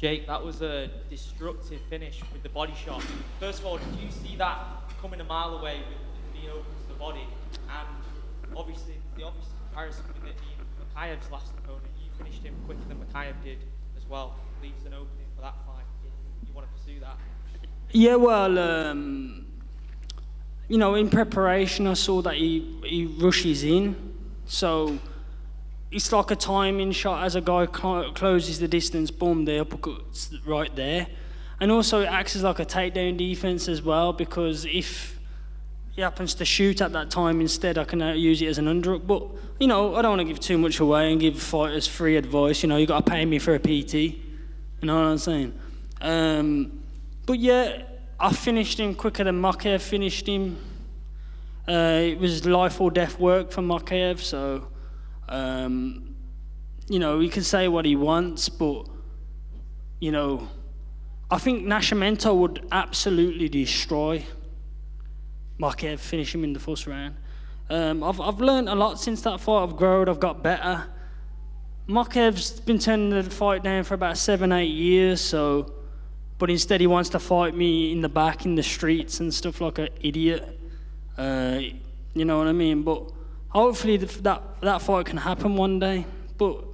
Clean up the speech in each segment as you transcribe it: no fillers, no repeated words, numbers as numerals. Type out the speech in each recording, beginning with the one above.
Jake, that was a destructive finish with the body shot. First of all, did you see that coming a mile away with the knee open to the body? And obviously, the obvious comparison with it being Mokaev's last opponent, you finished him quicker than Mokaev did as well. Leaves an opening for that fight if you want to pursue that. Yeah, well, you know, in preparation, I saw that he rushes in. So it's like a timing shot as a guy closes the distance, boom, the uppercut's right there. And also it acts as like a takedown defense as well, because if he happens to shoot at that time instead, I can use it as an underhook. But, you know, I don't want to give too much away and give fighters free advice. You know, you got to pay me for a PT. You know what I'm saying? But yeah, I finished him quicker than Mokaev finished him. It was life or death work for Mokaev, so, you know, he can say what he wants, but, you know, I think Nascimento would absolutely destroy Mokaev, finish him in the first round. I've learned a lot since that fight. I've grown, I've got better. Mokaev's been turning the fight down for about 7-8 years, so, but instead he wants to fight me in the back, in the streets and stuff like an idiot. You know what I mean? But hopefully that fight can happen one day, but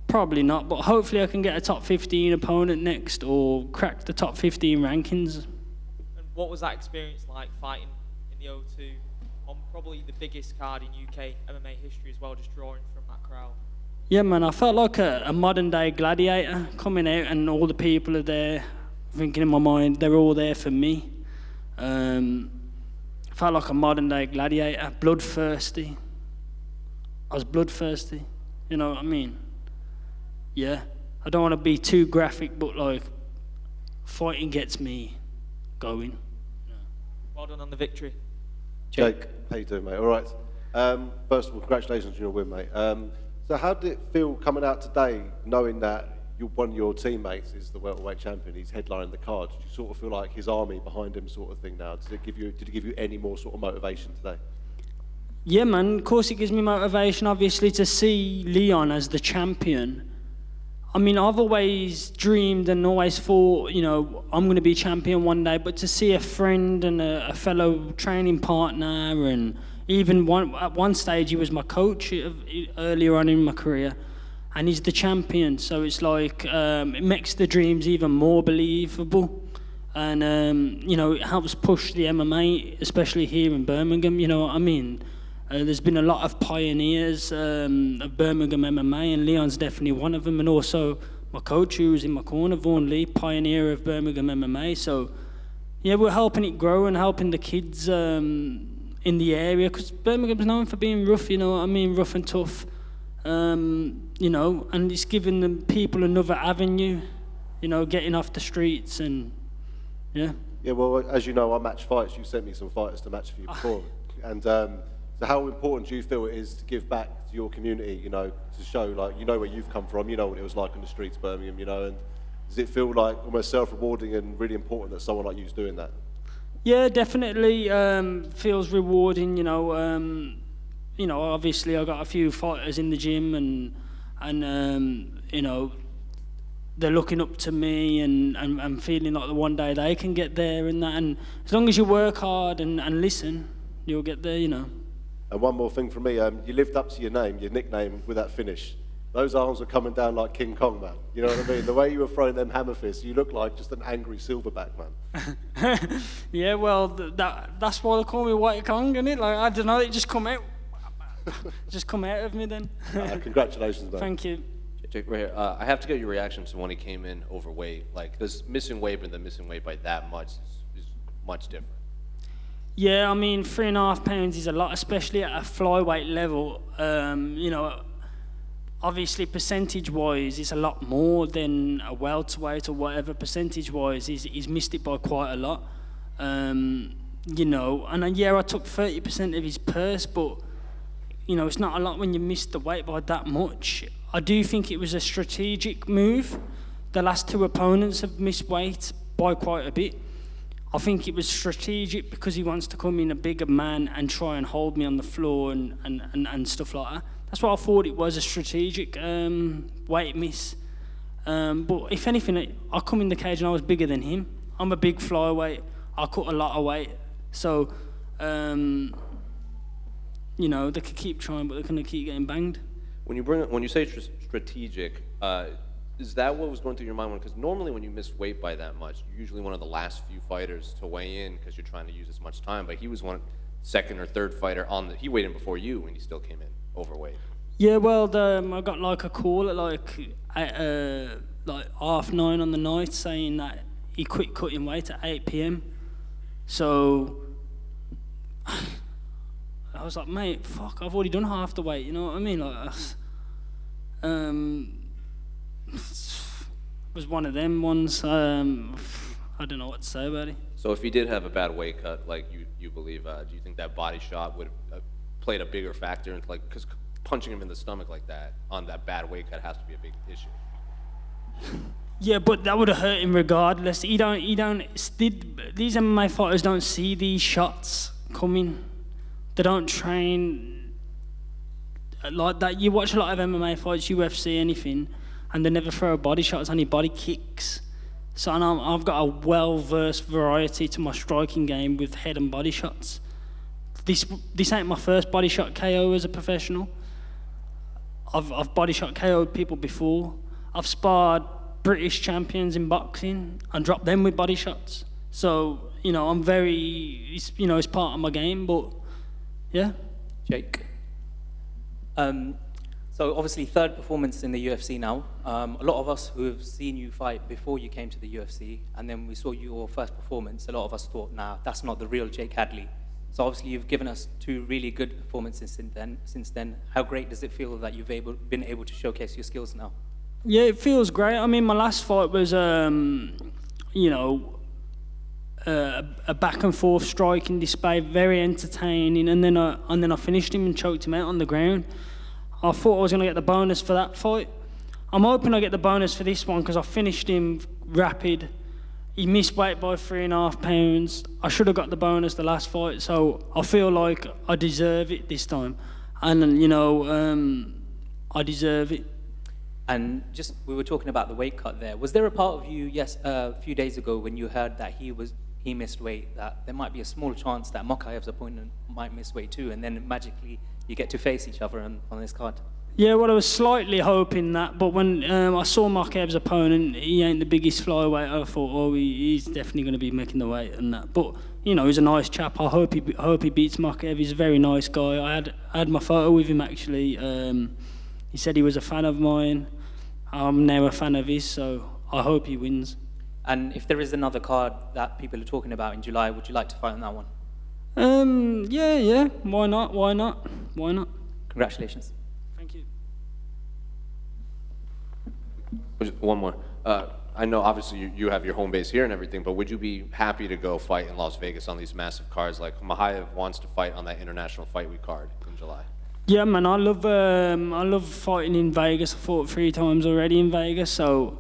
probably not. But hopefully I can get a top 15 opponent next or crack the top 15 rankings. And what was that experience like fighting in the O2 on probably the biggest card in UK MMA history as well, just drawing from that crowd? Yeah, man, I felt like a modern day gladiator coming out, and all the people are there thinking in my mind, they're all there for me. I felt like a modern day gladiator, bloodthirsty. I was bloodthirsty, you know what I mean? Yeah, I don't want to be too graphic, but like, fighting gets me going. Yeah. Well done on the victory. Jake, how you doing, mate? All right. First of all, congratulations on your win, mate. So how did it feel coming out today, knowing that one of your teammates is the welterweight champion, he's headlining the card? Did you sort of feel like his army behind him sort of thing now? Did it give you any more sort of motivation today? Yeah, man, of course it gives me motivation, obviously, to see Leon as the champion. I mean, I've always dreamed and always thought, you know, I'm going to be champion one day, but to see a friend and a fellow training partner, and even at one stage he was my coach earlier on in my career, and he's the champion, so it's like, it makes the dreams even more believable. And, you know, it helps push the MMA, especially here in Birmingham, you know what I mean? There's been a lot of pioneers of Birmingham MMA, and Leon's definitely one of them, and also my coach who was in my corner, Vaughan Lee, pioneer of Birmingham MMA. So, yeah, we're helping it grow and helping the kids in the area, because Birmingham's known for being rough, you know what I mean, rough and tough. You know, and it's giving the people another avenue, you know, getting off the streets and, yeah. Yeah, well, as you know, I match fights. You sent me some fighters to match for you before. And so how important do you feel it is to give back to your community, you know, to show, like, you know where you've come from, you know what it was like on the streets of Birmingham, you know, and does it feel like almost self-rewarding and really important that someone like you's doing that? Yeah, definitely feels rewarding, you know. You know, obviously I got a few fighters in the gym, and you know, they're looking up to me, and I'm feeling like the one day they can get there and that. And as long as you work hard and listen, you'll get there, you know. And one more thing from me, you lived up to your name, your nickname with that finish. Those arms were coming down like King Kong, man. You know what I mean? The way you were throwing them hammer fists, you look like just an angry silverback, man. Yeah, well, that's why they call me White Kong, isn't it? Like, I don't know, it just come out. Just come out of me then. Congratulations, man. Thank you. Jake, right here. I have to get your reaction to when he came in overweight. Like, this missing weight, but the missing weight by that much is much different. Yeah, I mean, 3.5 pounds is a lot, especially at a flyweight level. You know, obviously percentage-wise, it's a lot more than a welterweight or whatever. Percentage-wise, he's missed it by quite a lot. You know, and yeah, I took 30% of his purse, but you know, it's not a lot when you miss the weight by that much. I do think it was a strategic move. The last two opponents have missed weight by quite a bit. I think it was strategic because he wants to come in a bigger man and try and hold me on the floor and stuff like that. That's what I thought it was, a strategic weight miss. But if anything, I come in the cage and I was bigger than him. I'm a big flyweight. I cut a lot of weight. So, you know, they could keep trying, but they're going to keep getting banged. When you say strategic, is that what was going through your mind? Because normally when you miss weight by that much, you're usually one of the last few fighters to weigh in because you're trying to use as much time. But he was second or third fighter he weighed in before you, and he still came in overweight. Yeah, well, I got like a call at like 9:30 on the night saying that he quit cutting weight at 8 p.m. So I was like, mate, fuck, I've already done half the weight, you know what I mean? Like, it was one of them ones. I don't know what to say about it. So if he did have a bad weight cut, like you believe, do you think that body shot would have played a bigger factor into, like, because punching him in the stomach like that on that bad weight cut has to be a big issue? Yeah, but that would have hurt him regardless. These MMA fighters don't see these shots coming. They don't train like that. You watch a lot of MMA fights, UFC, anything, and they never throw body shots, only body kicks. So I've got a well-versed variety to my striking game with head and body shots. This ain't my first body shot KO as a professional. I've body shot KO'd people before. I've sparred British champions in boxing and dropped them with body shots. So, you know, it's part of my game, but yeah. Jake. So obviously third performance in the UFC now. A lot of us who have seen you fight before you came to the UFC, and then we saw your first performance, a lot of us thought, nah, that's not the real Jake Hadley. So obviously you've given us 2 really good performances since then. How great does it feel that you've been able to showcase your skills now? Yeah, it feels great. I mean, my last fight was, a back and forth striking display, very entertaining, and then I finished him and choked him out on the ground. I thought I was going to get the bonus for that fight. I'm hoping I get the bonus for this one because I finished him rapid. He missed weight by 3.5 pounds. I should have got the bonus the last fight, so I feel like I deserve it this time. And, I deserve it. And we were talking about the weight cut there. Was there a part of you, a few days ago when you heard that he missed weight, that there might be a small chance that Mokaev's opponent might miss weight too, and then magically you get to face each other on this card? Yeah, well, I was slightly hoping that, but when I saw Mokaev's opponent, he ain't the biggest flyweight. I thought, he's definitely going to be making the weight and that. But he's a nice chap. I hope he beats Mokaev. He's a very nice guy. I had my photo with him actually. He said he was a fan of mine. I'm now a fan of his, so I hope he wins. And if there is another card that people are talking about in July, would you like to fight on that one? Yeah. Why not? Congratulations. Thank you. One more. I know obviously you have your home base here and everything, but would you be happy to go fight in Las Vegas on these massive cards? Like Mokaev wants to fight on that International Fight Week card in July. Yeah, man, I love fighting in Vegas. I fought 3 times already in Vegas, so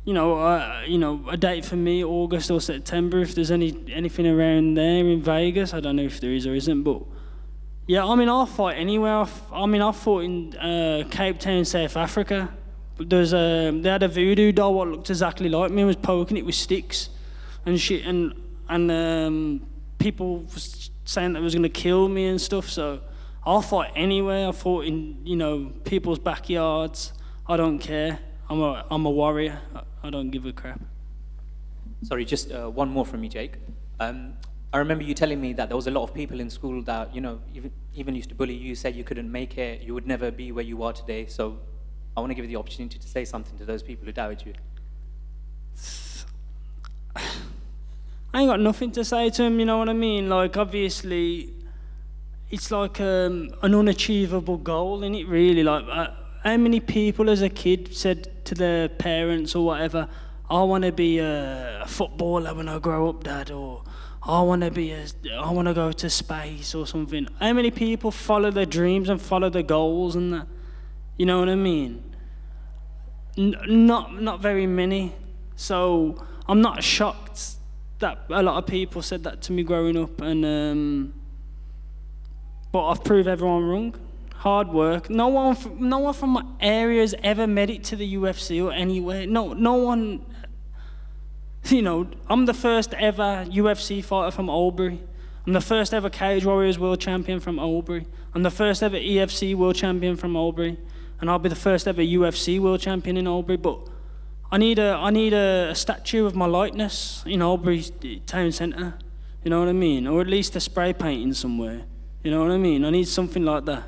a date for me, August or September, if there's anything around there in Vegas. I don't know if there is or isn't, but yeah, I mean, I'll fight anywhere. I fought in Cape Town, South Africa. They had a voodoo doll what looked exactly like me and was poking it with sticks and shit, and people was saying that it was going to kill me and stuff, so I'll fight anywhere. I fought in, people's backyards. I don't care. I'm a warrior. I don't give a crap. Sorry, just one more from me, Jake. I remember you telling me that there was a lot of people in school that, even used to bully you, said you couldn't make it, you would never be where you are today. So I want to give you the opportunity to say something to those people who doubted you. I ain't got nothing to say to them, you know what I mean? Like, obviously, it's like an unachievable goal, isn't it, really? Like, how many people as a kid said to their parents or whatever, I want to be a footballer when I grow up, Dad, or I want to go to space or something. How many people follow their dreams and follow their goals and that? You know what I mean? Not very many. So I'm not shocked that a lot of people said that to me growing up, and but I've proved everyone wrong. hard work. No one from my area has ever made it to the UFC or anywhere. No one. You know, I'm the first ever UFC fighter from Albury. I'm the first ever Cage Warriors world champion from Albury. I'm the first ever EFC world champion from Albury, and I'll be the first ever UFC world champion in Albury. But I need a statue of my likeness in Albury town centre. You know what I mean? Or at least a spray painting somewhere. You know what I mean? I need something like that.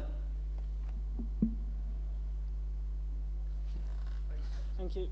Thank you.